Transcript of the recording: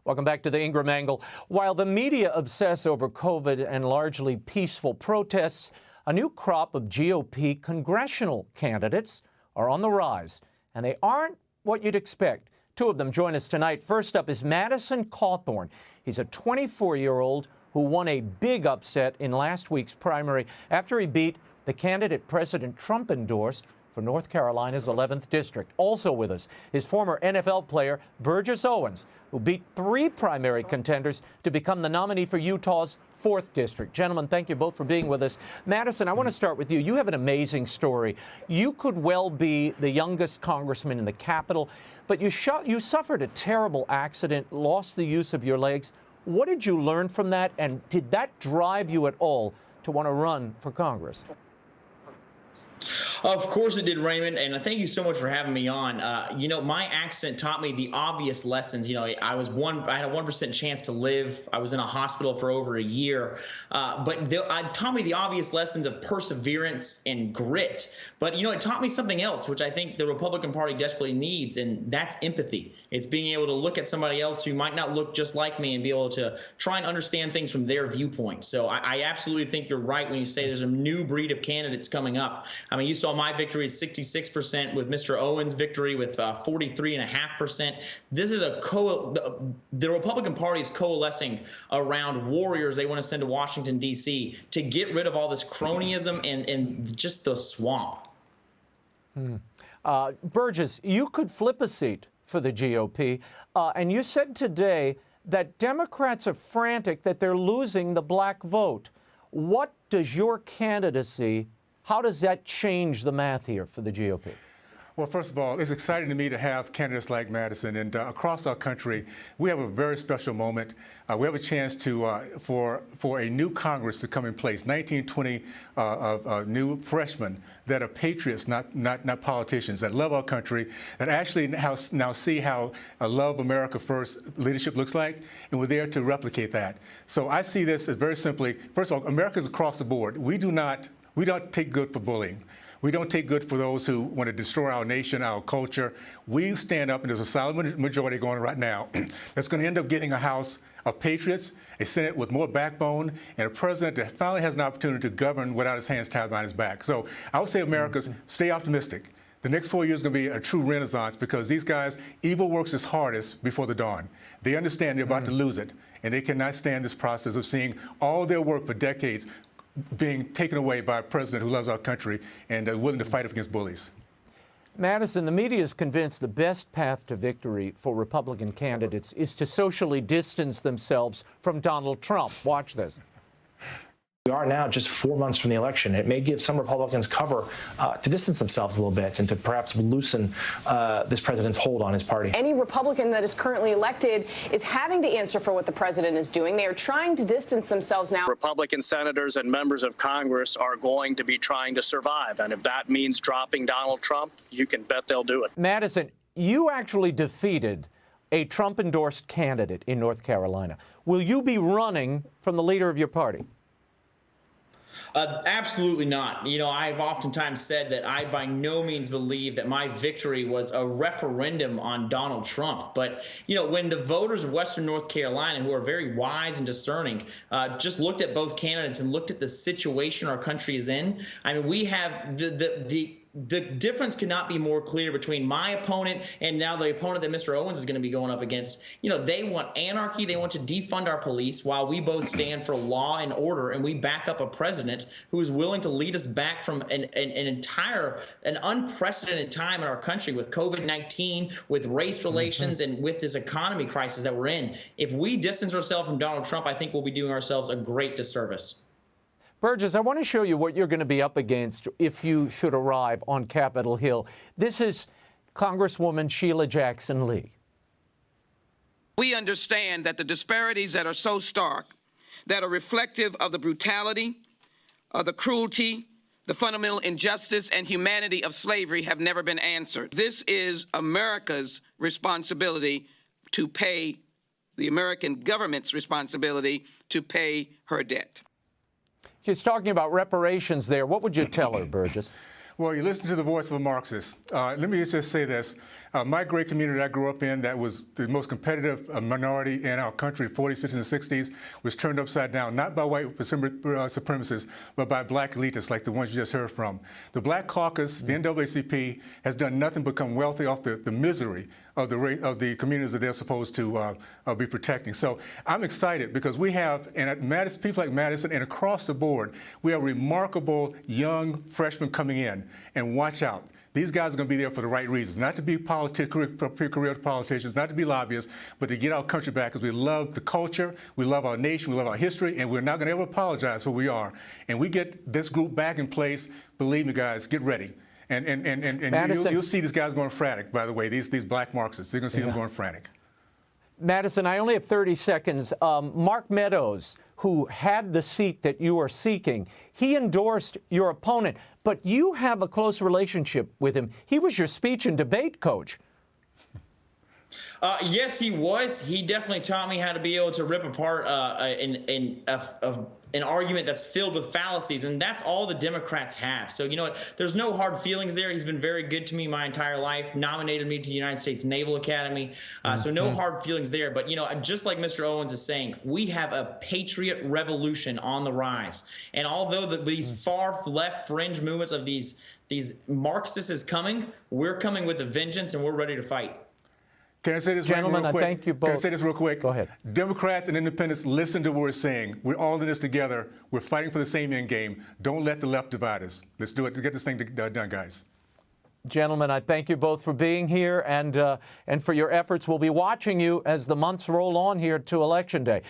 Welcome back to the Ingraham Angle. While the media obsess over COVID and largely peaceful protests, a new crop of GOP congressional candidates are on the rise, and they aren't what you'd expect. Two of them join us tonight. First up is Madison Cawthorn. He's a 24-year-old who won a big upset in last week's primary after he beat the candidate President Trump endorsed for North Carolina's 11th district. Also with us is former NFL player Burgess Owens, who beat 3 primary contenders to become the nominee for Utah's 4th district. Gentlemen, thank you both for being with us. Madison, I want to start with you. You have an amazing story. You could well be the youngest congressman in the Capitol, but you suffered a terrible accident, lost the use of your legs. What did you learn from that, and did that drive you at all to want to run for Congress? Of course it did, Raymond, and thank you so much for having me on. My accident taught me the obvious lessons. I had a 1% chance to live. I was in a hospital for over a year, but it taught me the obvious lessons of perseverance and grit. But, it taught me something else, which I think the Republican Party desperately needs, and that's empathy. It's being able to look at somebody else who might not look just like me and be able to try and understand things from their viewpoint. So I absolutely think you're right when you say there's a new breed of candidates coming up. I mean, you saw my victory is 66% with Mr. Owens' victory with 43.5%. This is the Republican Party is coalescing around warriors they want to send to Washington, D.C. to get rid of all this cronyism and just the swamp. Burgess, you could flip a seat for the GOP, and you said today that Democrats are frantic that they're losing the black vote. What does your candidacy, how does that change the math here for the GOP? Well, first of all, it's exciting to me to have candidates like Madison, and across our country, we have a very special moment. We have a chance to for a new Congress to come in place, 1920 new freshmen that are patriots, not politicians, that love our country, that actually now see how a Love America First leadership looks like, and we're there to replicate that. So I see this as very simply, first of all, Americans across the board, we don't take good for bullying. We don't take good for those who want to destroy our nation, our culture. We stand up, and there's a solid majority going right now that's going to end up getting a House of patriots, a Senate with more backbone, and a president that finally has an opportunity to govern without his hands tied behind his back. So I would say, Americans, stay optimistic. The next 4 years is going to be a true renaissance because these guys, evil works its hardest before the dawn. They understand they're about to lose it, and they cannot stand this process of seeing all their work for decades being taken away by a president who loves our country and willing to fight against bullies. Madison, the media is convinced the best path to victory for Republican candidates is to socially distance themselves from Donald Trump. Watch this. We are now just 4 months from the election. It may give some Republicans cover to distance themselves a little bit and to perhaps loosen this president's hold on his party. Any Republican that is currently elected is having to answer for what the president is doing. They are trying to distance themselves now. Republican senators and members of Congress are going to be trying to survive. And if that means dropping Donald Trump, you can bet they'll do it. Madison, you actually defeated a Trump-endorsed candidate in North Carolina. Will you be running from the leader of your party? Absolutely not. I've oftentimes said that I by no means believe that my victory was a referendum on Donald Trump. But, when the voters of Western North Carolina, who are very wise and discerning, just looked at both candidates and looked at the situation our country is in, I mean, we have the difference could not be more clear between my opponent and now the opponent that Mr. Owens is going to be going up against. They want anarchy. They want to defund our police while we both stand for law and order, and we back up a president who is willing to lead us back from an unprecedented time in our country with COVID-19, with race relations, and with this economy crisis that we're in. If we distance ourselves from Donald Trump, I think we'll be doing ourselves a great disservice. Burgess, I want to show you what you're going to be up against if you should arrive on Capitol Hill. This is Congresswoman Sheila Jackson Lee. We understand that the disparities that are so stark, that are reflective of the brutality, of the cruelty, the fundamental injustice and humanity of slavery have never been answered. This is America's responsibility to pay, the American government's responsibility to pay her debt. She's talking about reparations there. What would you tell her, Burgess? Well, you listen to the voice of a Marxist. Let me just say this. My great community that I grew up in, that was the most competitive minority in our country, 40s, 50s, and 60s, was turned upside down, not by white supremacists, but by black elitists like the ones you just heard from. The Black Caucus, the NAACP, has done nothing but become wealthy off the misery of the communities that they're supposed to be protecting. So I'm excited because we have, and at Madison, people like Madison and across the board, we have remarkable young freshmen coming in. And watch out. These guys are going to be there for the right reasons, not to be career politicians, not to be lobbyists, but to get our country back because we love the culture, we love our nation, we love our history, and we're not going to ever apologize for who we are. And we get this group back in place. Believe me, guys, get ready. And you'll see these guys going frantic, by the way, these black Marxists. They're going to see them going frantic. Madison, I only have 30 seconds. Mark Meadows, who had the seat that you are seeking, he endorsed your opponent, but you have a close relationship with him. He was your speech and debate coach. Yes, he was. He definitely taught me how to be able to rip apart an argument that's filled with fallacies, and that's all the Democrats have. So, you know what? There's no hard feelings there. He's been very good to me my entire life, nominated me to the United States Naval Academy. So no hard feelings there. But, you know, just like Mr. Owens is saying, we have a patriot revolution on the rise. And although these far left fringe movements of these Marxists is coming, we're coming with a vengeance, and we're ready to fight. Can I say this real quick? Thank you both. Can I say this real quick? Go ahead. Democrats and independents, listen to what we're saying. We're all in this together. We're fighting for the same end game. Don't let the left divide us. Let's do it to get this thing done, guys. Gentlemen, I thank you both for being here and for your efforts. We'll be watching you as the months roll on here to Election Day.